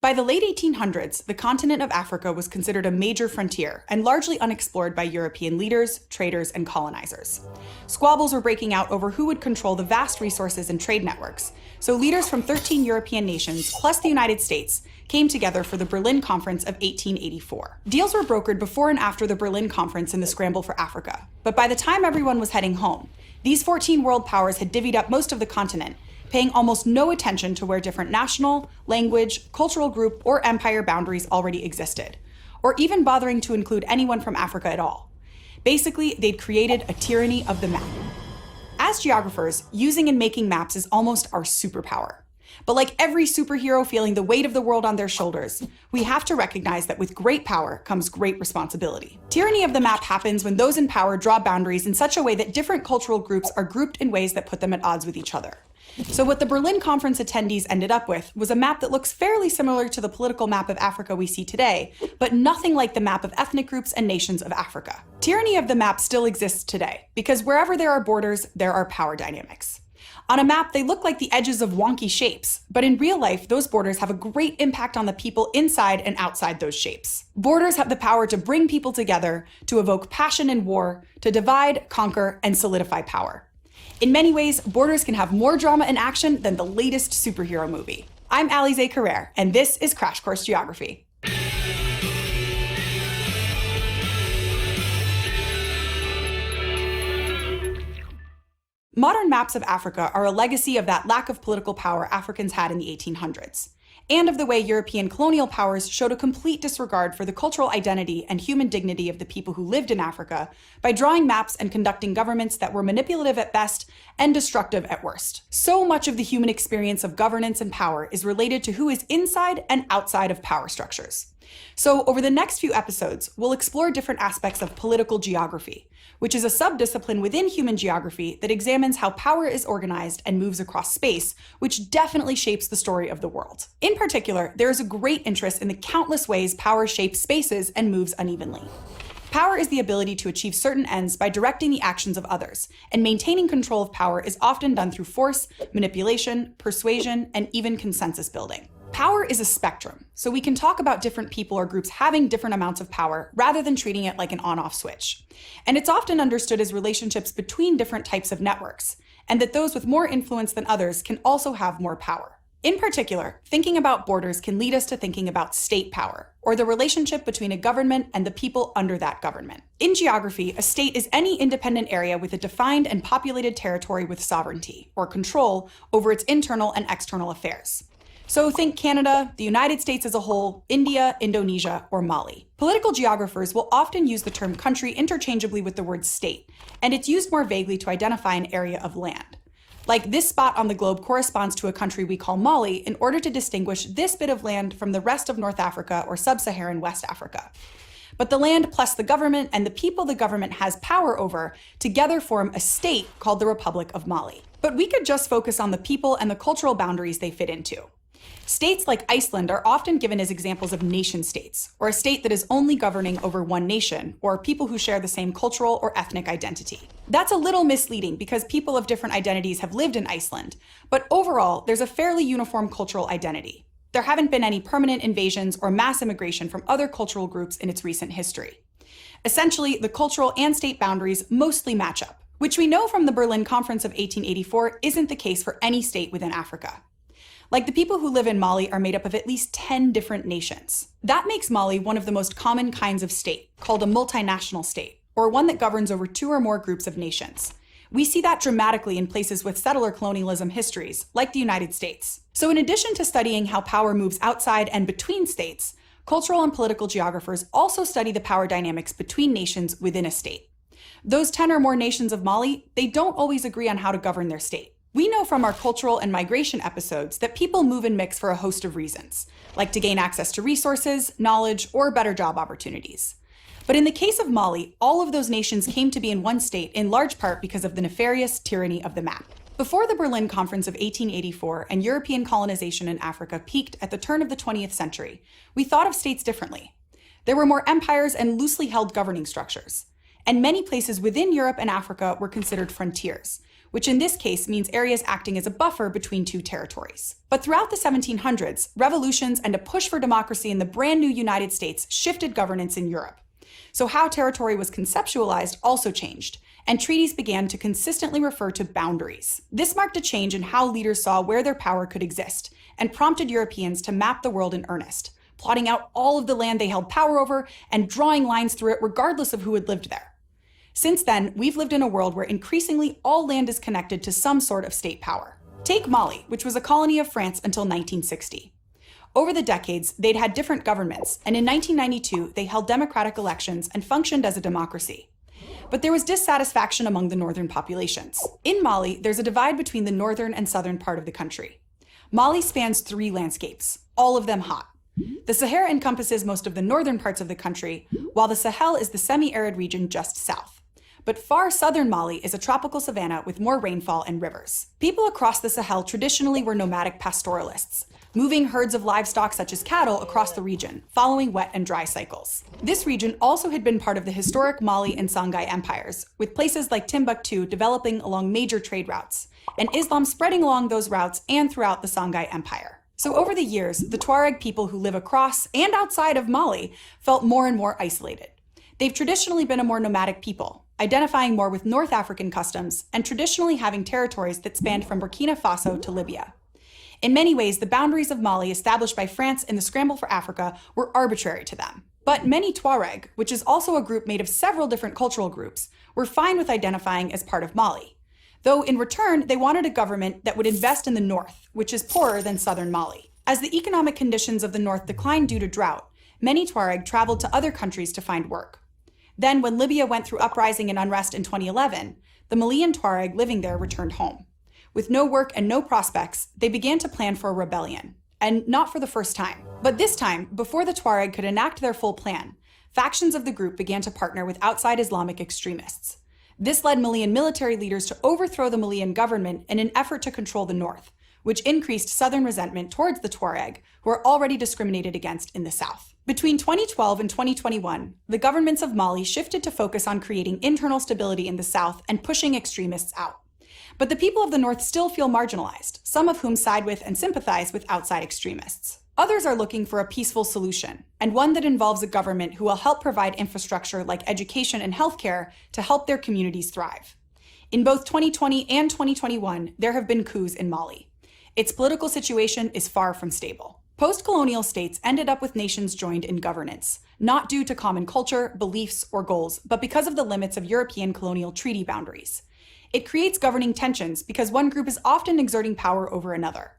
By the late 1800s, the continent of Africa was considered a major frontier and largely unexplored by European leaders, traders, and colonizers. Squabbles were breaking out over who would control the vast resources and trade networks, so leaders from 13 European nations, plus the United States, came together for the Berlin Conference of 1884. Deals were brokered before and after the Berlin Conference in the scramble for Africa, but by the time everyone was heading home, these 14 world powers had divvied up most of the continent, paying almost no attention to where different national, language, cultural group, or empire boundaries already existed, or even bothering to include anyone from Africa at all. Basically, they'd created a tyranny of the map. As geographers, using and making maps is almost our superpower. But like every superhero feeling the weight of the world on their shoulders, we have to recognize that with great power comes great responsibility. Tyranny of the map happens when those in power draw boundaries in such a way that different cultural groups are grouped in ways that put them at odds with each other. So what the Berlin Conference attendees ended up with was a map that looks fairly similar to the political map of Africa we see today, but nothing like the map of ethnic groups and nations of Africa. Tyranny of the map still exists today, because wherever there are borders, there are power dynamics. On a map, they look like the edges of wonky shapes, but in real life, those borders have a great impact on the people inside and outside those shapes. Borders have the power to bring people together, to evoke passion and war, to divide, conquer, and solidify power. In many ways, borders can have more drama and action than the latest superhero movie. I'm Alize Carrere, and this is Crash Course Geography. Modern maps of Africa are a legacy of that lack of political power Africans had in the 1800s, and of the way European colonial powers showed a complete disregard for the cultural identity and human dignity of the people who lived in Africa by drawing maps and conducting governments that were manipulative at best and destructive at worst. So much of the human experience of governance and power is related to who is inside and outside of power structures. So over the next few episodes, we'll explore different aspects of political geography, which is a subdiscipline within human geography that examines how power is organized and moves across space, which definitely shapes the story of the world. In particular, there is a great interest in the countless ways power shapes spaces and moves unevenly. Power is the ability to achieve certain ends by directing the actions of others, and maintaining control of power is often done through force, manipulation, persuasion, and even consensus building. Power is a spectrum, so we can talk about different people or groups having different amounts of power rather than treating it like an on-off switch. And it's often understood as relationships between different types of networks, and that those with more influence than others can also have more power. In particular, thinking about borders can lead us to thinking about state power, or the relationship between a government and the people under that government. In geography, a state is any independent area with a defined and populated territory with sovereignty, or control, over its internal and external affairs. So think Canada, the United States as a whole, India, Indonesia, or Mali. Political geographers will often use the term country interchangeably with the word state, and it's used more vaguely to identify an area of land. Like this spot on the globe corresponds to a country we call Mali in order to distinguish this bit of land from the rest of North Africa or sub-Saharan West Africa. But the land plus the government and the people the government has power over together form a state called the Republic of Mali. But we could just focus on the people and the cultural boundaries they fit into. States like Iceland are often given as examples of nation states, or a state that is only governing over one nation, or people who share the same cultural or ethnic identity. That's a little misleading because people of different identities have lived in Iceland, but overall, there's a fairly uniform cultural identity. There haven't been any permanent invasions or mass immigration from other cultural groups in its recent history. Essentially, the cultural and state boundaries mostly match up, which we know from the Berlin Conference of 1884 isn't the case for any state within Africa. Like the people who live in Mali are made up of at least 10 different nations. That makes Mali one of the most common kinds of state, called a multinational state, or one that governs over two or more groups of nations. We see that dramatically in places with settler colonialism histories, like the United States. So in addition to studying how power moves outside and between states, cultural and political geographers also study the power dynamics between nations within a state. Those 10 or more nations of Mali, they don't always agree on how to govern their state. We know from our cultural and migration episodes that people move and mix for a host of reasons, like to gain access to resources, knowledge, or better job opportunities. But in the case of Mali, all of those nations came to be in one state in large part because of the nefarious tyranny of the map. Before the Berlin Conference of 1884 and European colonization in Africa peaked at the turn of the 20th century, we thought of states differently. There were more empires and loosely held governing structures. And many places within Europe and Africa were considered frontiers, which in this case means areas acting as a buffer between two territories. But throughout the 1700s, revolutions and a push for democracy in the brand new United States shifted governance in Europe. So how territory was conceptualized also changed, and treaties began to consistently refer to boundaries. This marked a change in how leaders saw where their power could exist, and prompted Europeans to map the world in earnest, plotting out all of the land they held power over and drawing lines through it regardless of who had lived there. Since then, we've lived in a world where increasingly all land is connected to some sort of state power. Take Mali, which was a colony of France until 1960. Over the decades, they'd had different governments, and in 1992, they held democratic elections and functioned as a democracy. But there was dissatisfaction among the northern populations. In Mali, there's a divide between the northern and southern part of the country. Mali spans 3 landscapes, all of them hot. The Sahara encompasses most of the northern parts of the country, while the Sahel is the semi-arid region just south. But far southern Mali is a tropical savanna with more rainfall and rivers. People across the Sahel traditionally were nomadic pastoralists, moving herds of livestock such as cattle across the region, following wet and dry cycles. This region also had been part of the historic Mali and Songhai empires, with places like Timbuktu developing along major trade routes, and Islam spreading along those routes and throughout the Songhai Empire. So over the years, the Tuareg people who live across and outside of Mali felt more and more isolated. They've traditionally been a more nomadic people, identifying more with North African customs and traditionally having territories that spanned from Burkina Faso to Libya. In many ways, the boundaries of Mali established by France in the scramble for Africa were arbitrary to them. But many Tuareg, which is also a group made of several different cultural groups, were fine with identifying as part of Mali. Though in return, they wanted a government that would invest in the north, which is poorer than southern Mali. As the economic conditions of the north declined due to drought, many Tuareg traveled to other countries to find work. Then, when Libya went through uprising and unrest in 2011, the Malian Tuareg living there returned home. With no work and no prospects, they began to plan for a rebellion, and not for the first time. But this time, before the Tuareg could enact their full plan, factions of the group began to partner with outside Islamic extremists. This led Malian military leaders to overthrow the Malian government in an effort to control the north, which increased southern resentment towards the Tuareg, who are already discriminated against in the south. Between 2012 and 2021, the governments of Mali shifted to focus on creating internal stability in the south and pushing extremists out. But the people of the north still feel marginalized, some of whom side with and sympathize with outside extremists. Others are looking for a peaceful solution, and one that involves a government who will help provide infrastructure like education and healthcare to help their communities thrive. In both 2020 and 2021, there have been coups in Mali. Its political situation is far from stable. Post-colonial states ended up with nations joined in governance, not due to common culture, beliefs, or goals, but because of the limits of European colonial treaty boundaries. It creates governing tensions because one group is often exerting power over another.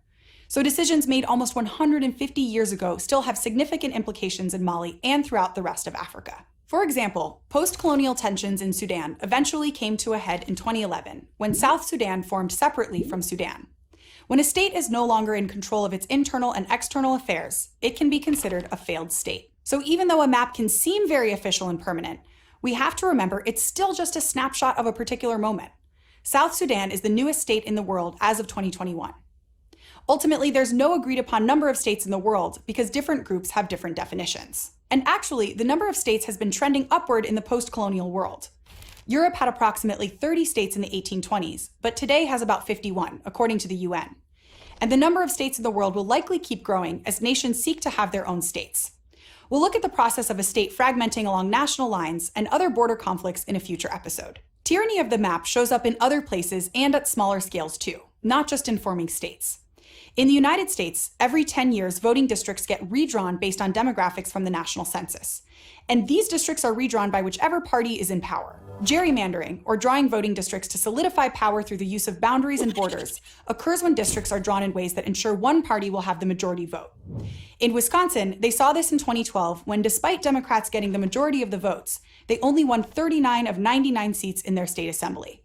So decisions made almost 150 years ago still have significant implications in Mali and throughout the rest of Africa. For example, post-colonial tensions in Sudan eventually came to a head in 2011 when South Sudan formed separately from Sudan. When a state is no longer in control of its internal and external affairs, it can be considered a failed state. So even though a map can seem very official and permanent, we have to remember it's still just a snapshot of a particular moment. South Sudan is the newest state in the world as of 2021. Ultimately, there's no agreed upon number of states in the world because different groups have different definitions. And actually, the number of states has been trending upward in the post-colonial world. Europe had approximately 30 states in the 1820s, but today has about 51, according to the UN. And the number of states in the world will likely keep growing as nations seek to have their own states. We'll look at the process of a state fragmenting along national lines and other border conflicts in a future episode. Tyranny of the map shows up in other places and at smaller scales too, not just in forming states. In the United States, every 10 years, voting districts get redrawn based on demographics from the national census. And these districts are redrawn by whichever party is in power. Gerrymandering, or drawing voting districts to solidify power through the use of boundaries and borders, occurs when districts are drawn in ways that ensure one party will have the majority vote. In Wisconsin, they saw this in 2012 when, despite Democrats getting the majority of the votes, they only won 39 of 99 seats in their state assembly.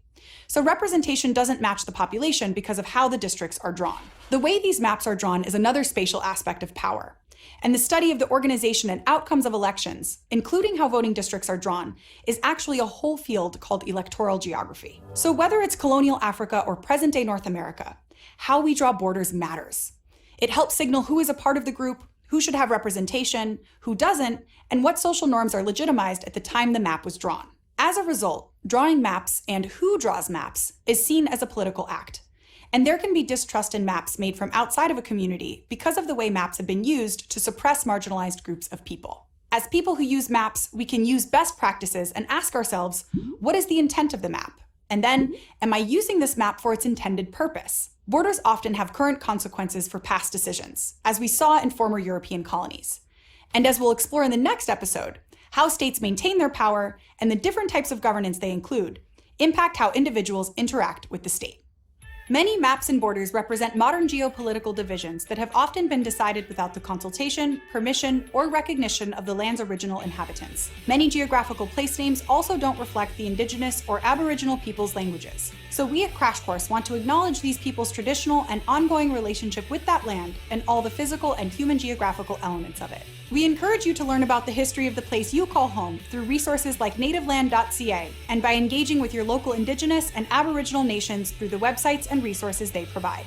So representation doesn't match the population because of how the districts are drawn. The way these maps are drawn is another spatial aspect of power. And the study of the organization and outcomes of elections, including how voting districts are drawn, is actually a whole field called electoral geography. So whether it's colonial Africa or present-day North America, how we draw borders matters. It helps signal who is a part of the group, who should have representation, who doesn't, and what social norms are legitimized at the time the map was drawn. As a result, drawing maps and who draws maps is seen as a political act. And there can be distrust in maps made from outside of a community because of the way maps have been used to suppress marginalized groups of people. As people who use maps, we can use best practices and ask ourselves, what is the intent of the map? And then, am I using this map for its intended purpose? Borders often have current consequences for past decisions, as we saw in former European colonies. And as we'll explore in the next episode, how states maintain their power and the different types of governance they include impact how individuals interact with the state. Many maps and borders represent modern geopolitical divisions that have often been decided without the consultation, permission, or recognition of the land's original inhabitants. Many geographical place names also don't reflect the indigenous or Aboriginal people's languages. So we at Crash Course want to acknowledge these people's traditional and ongoing relationship with that land and all the physical and human geographical elements of it. We encourage you to learn about the history of the place you call home through resources like nativeland.ca and by engaging with your local Indigenous and Aboriginal nations through the websites and resources they provide.